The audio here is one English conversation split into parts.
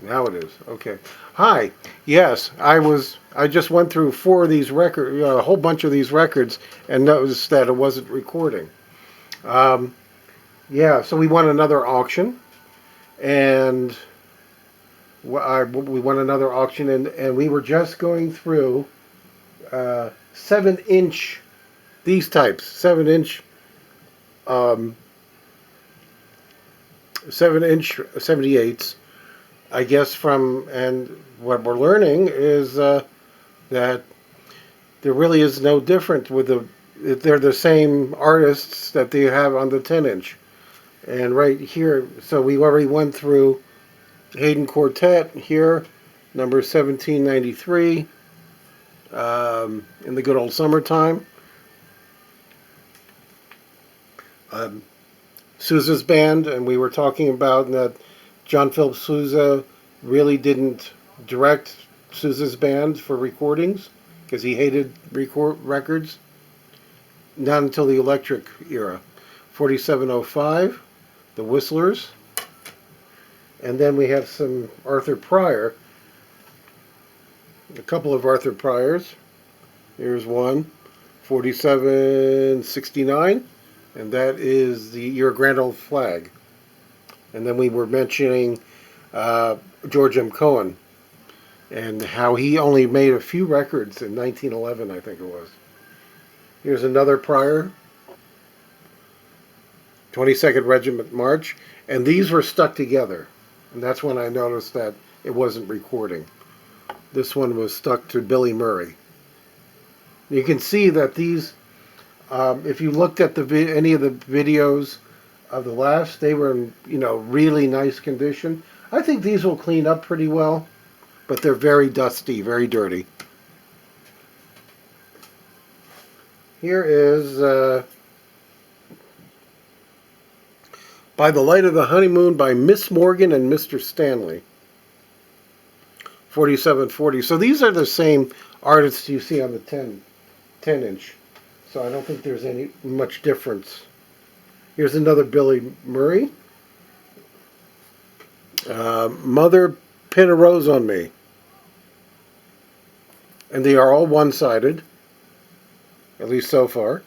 Now it is. Okay. Hi. Yes, I just went through four of these records, a whole bunch of these records, and noticed that it wasn't recording. Um, yeah. So we won another auction, and we won another auction, and we were just going through 7-inch these types, 7-inch, um, 7-inch 78s. I guess and what we're learning is that there really is no difference with they're the same artists that they have on the 10-inch. And right here, so we already went through Haydn Quartet here, number 1793, in the good old summertime. Um, Sousa's band, and we were talking about that John Philip Sousa really didn't direct Sousa's band for recordings because he hated records. Not until the electric era. 4705, the Whistlers. And then we have some Arthur Pryor, a couple of Arthur Pryors. Here's one, 4769, and that is Your Grand Old Flag. And then we were mentioning George M. Cohen and how he only made a few records in 1911, I think it was. Here's another Pryor, 22nd Regiment March, and these were stuck together. And that's when I noticed that it wasn't recording. This one was stuck to Billy Murray. You can see that these, if you looked at any of the videos of the last, they were in really nice condition. I think these will clean up pretty well, but they're very dusty, very dirty. Here is By the Light of the Honeymoon by Miss Morgan and Mr. Stanley. 4740. So these are the same artists you see on the 10-inch. So I don't think there's any much difference. Here's another Billy Murray. Mother, Pin a Rose on Me. And they are all one-sided, at least so far.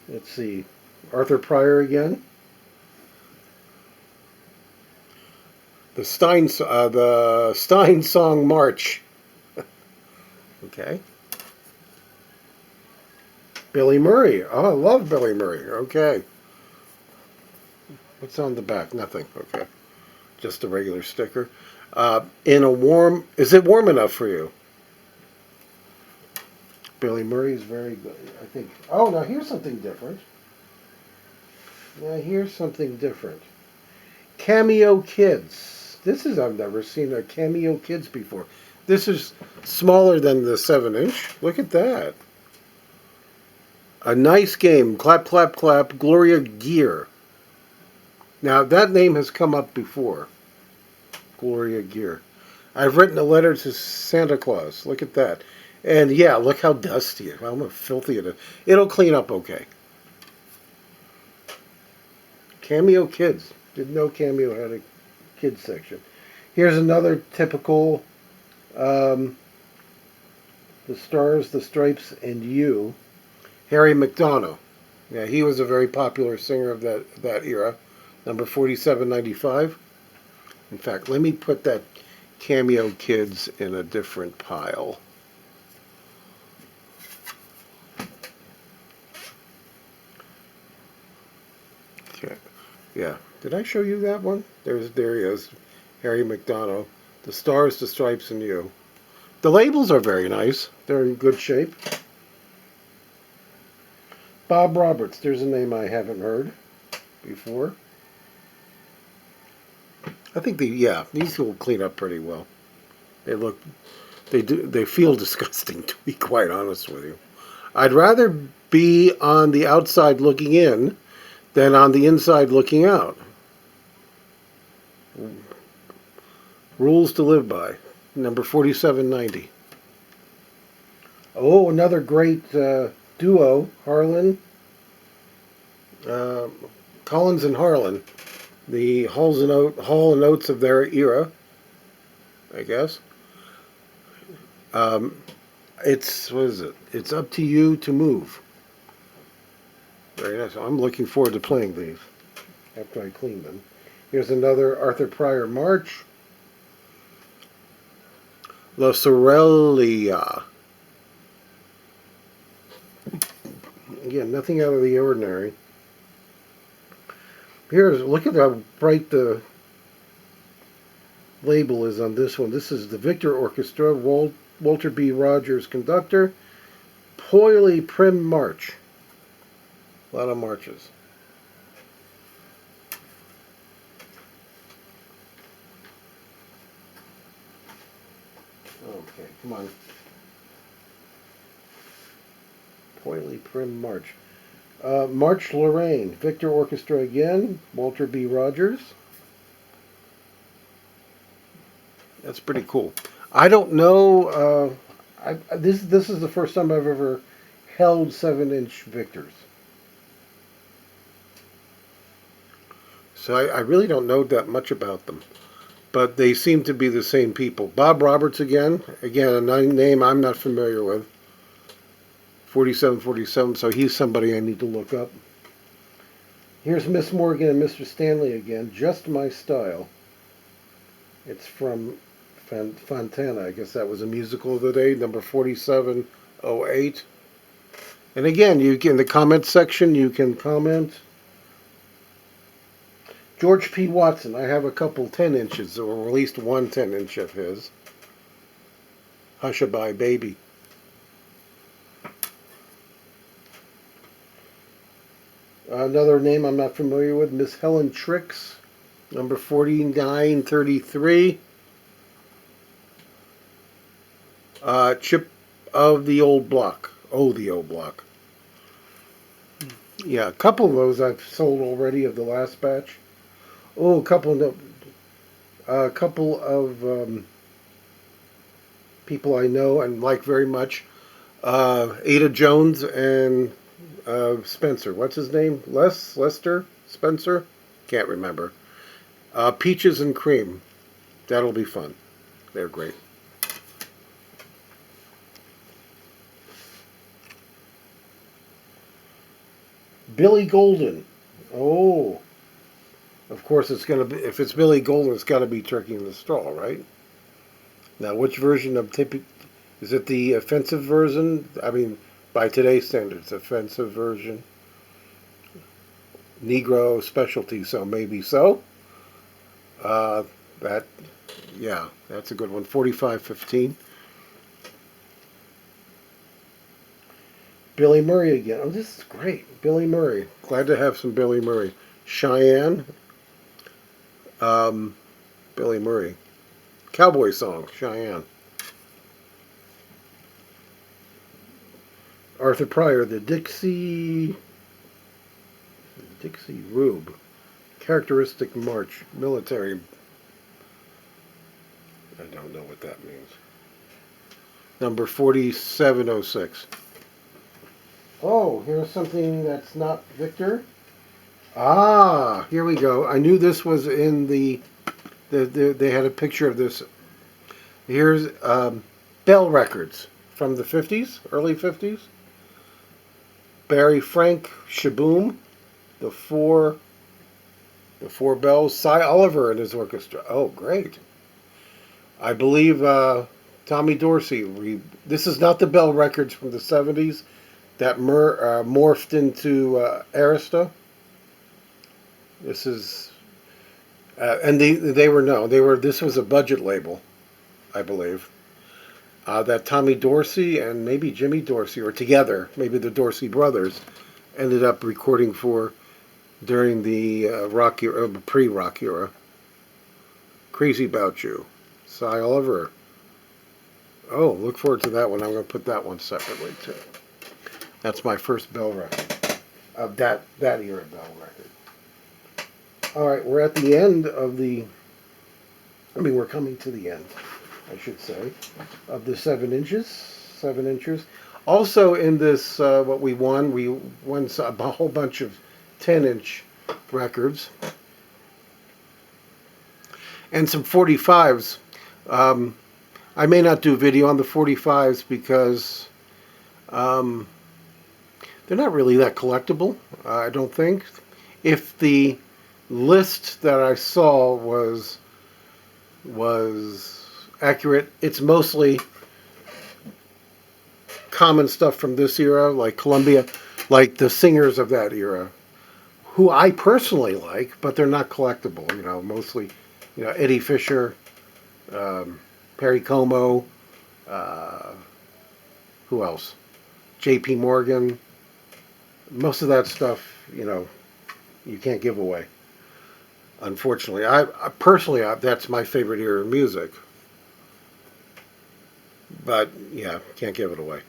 Let's see. Arthur Pryor again. The Stein Song March. Okay. Billy Murray. Oh, I love Billy Murray. Okay. What's on the back? Nothing. Okay. Just a regular sticker. Is it warm enough for you? Billy Murray is very good, I think. Oh, now here's something different. Cameo Kids. I've never seen a Cameo Kids before. This is smaller than the 7-inch. Look at that. A Nice Game. Clap, clap, clap. Gloria Gear. Now, that name has come up before. Gloria Gear. I've written a letter to Santa Claus. Look at that. And yeah, look how dusty it is. How filthy it is. It'll clean up okay. Cameo Kids. Didn't know Cameo had a kids section. Here's another typical The Stars, the Stripes, and You. Harry McDonough. Yeah, he was a very popular singer of that era. Number 4795. In fact, let me put that Cameo Kids in a different pile. Okay. Yeah. Did I show you that one? There he is. Harry McDonough. The Stars, the Stripes, and You. The labels are very nice. They're in good shape. Bob Roberts. There's a name I haven't heard before. I think these will clean up pretty well. They feel disgusting, to be quite honest with you. I'd rather be on the outside looking in than on the inside looking out. Rules to live by. Number 4790. Oh, another great duo, Harlan. Collins and Harlan. The Hall and Oates of their era, I guess. Um, it's, what is it? It's Up to You to Move. Very nice. I'm looking forward to playing these after I clean them. Here's another Arthur Pryor March. La Sorellia. Again, nothing out of the ordinary. Look at how bright the label is on this one. This is the Victor Orchestra, Walter B. Rogers conductor, Poily Prim March. A lot of marches. Okay, come on. Poily Prim March. March Lorraine, Victor Orchestra again, Walter B. Rogers. That's pretty cool. I don't know. This is the first time I've ever held 7-inch Victors. So I really don't know that much about them. But they seem to be the same people. Bob Roberts again. Again, a name I'm not familiar with. 4747, so he's somebody I need to look up. Here's Miss Morgan and Mr. Stanley again. Just My Style. It's from Fontana. I guess that was a musical of the day, number 4708. And again, in the comment section, you can comment. George P. Watson. I have a couple 10 inches, or at least one 10-inch of his. Hushabye Baby. Another name I'm not familiar with, Miss Helen Trix, number 4933. Chip of the Old Block. Oh, the Old Block. Yeah, a couple of those I've sold already of the last batch. Oh, a couple of people I know and like very much. Ada Jones and Spencer. What's his name? Lester? Spencer? Can't remember. Peaches and Cream. That'll be fun. They're great. Billy Golden. Oh. Of course, it's going to be, if it's Billy Golden, it's got to be Turkey in the Straw, right? Now, which version of is it the offensive version? I mean, by today's standards, offensive version. Negro specialty, so maybe so. Yeah, that's a good one. 4515. Billy Murray again. Oh, this is great. Billy Murray. Glad to have some Billy Murray. Cheyenne. Billy Murray. Cowboy song, Cheyenne. Arthur Pryor, the Dixie Rube. Characteristic March. Military. I don't know what that means. Number 4706. Oh, here's something that's not Victor. Ah, here we go. I knew this was in they had a picture of this. Here's Bell Records from the 50s, early 50s. Barry Frank Shaboom, the four bells. Cy Oliver and his orchestra. Oh, great. I believe Tommy Dorsey. This is not the Bell Records from the 70s that morphed into Arista. This is, and this was a budget label, I believe. That Tommy Dorsey and maybe Jimmy Dorsey, or together, maybe the Dorsey brothers, ended up recording for during the rock era, pre-rock era. Crazy About You, Cy Oliver. Oh, look forward to that one. I'm going to put that one separately too. That's my first Bell record of that era Bell record. All right, we're at the end of we're coming to the end, I should say, of the 7 inches. 7 inches. Also in this, what we won a whole bunch of 10-inch records. and some 45s. I may not do a video on the 45s because they're not really that collectible, I don't think. If the list that I saw was accurate, it's mostly common stuff from this era, like Columbia, like the singers of that era, who I personally like, but they're not collectible. You know, mostly, you know, Eddie Fisher, Perry Como, who else? J.P. Morgan. Most of that stuff, you know, you can't give away. Unfortunately, I personally, that's my favorite era of music. But yeah, can't give it away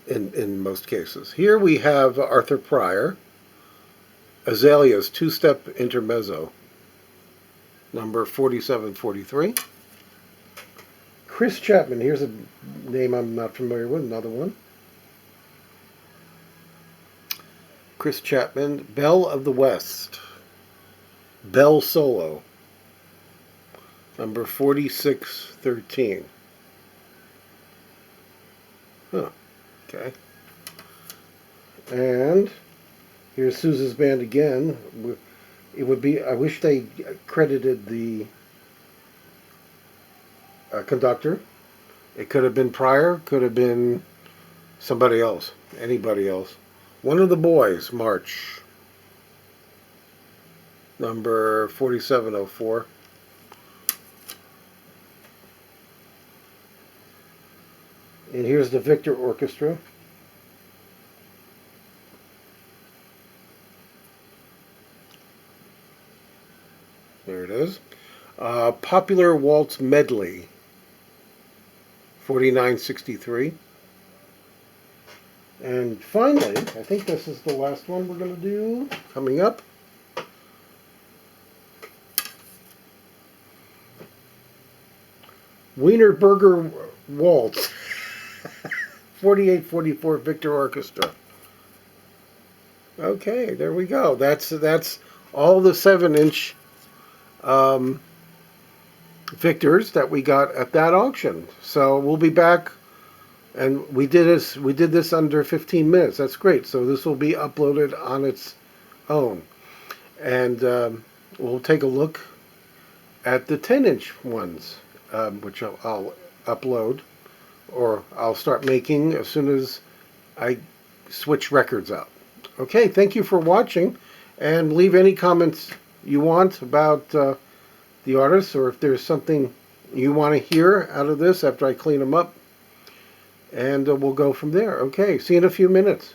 in most cases. Here we have Arthur Pryor, Azalea's two-step intermezzo, number 4743. Chris Chapman, here's a name I'm not familiar with, another one. Chris Chapman, Belle of the West, Belle Solo, number 4613. Huh, okay. And here's Sousa's band again. It would be, I wish they credited the conductor. It could have been Pryor, could have been somebody else, anybody else. One of the Boys, March, number 4704. And here's the Victor Orchestra. There it is. Popular Waltz Medley, 4963. And finally, I think this is the last one we're going to do, coming up. Wienerberger Waltz, 4844 Victor Orchestra. Okay, there we go. That's all the 7-inch Victors that we got at that auction. So we'll be back, and we did this under 15 minutes. That's great. So this will be uploaded on its own, and we'll take a look at the 10-inch ones, which I'll upload, or I'll start making as soon as I switch records out. Okay, thank you for watching, and leave any comments you want about the artists, or if there's something you want to hear out of this after I clean them up, and we'll go from there. Okay, see you in a few minutes.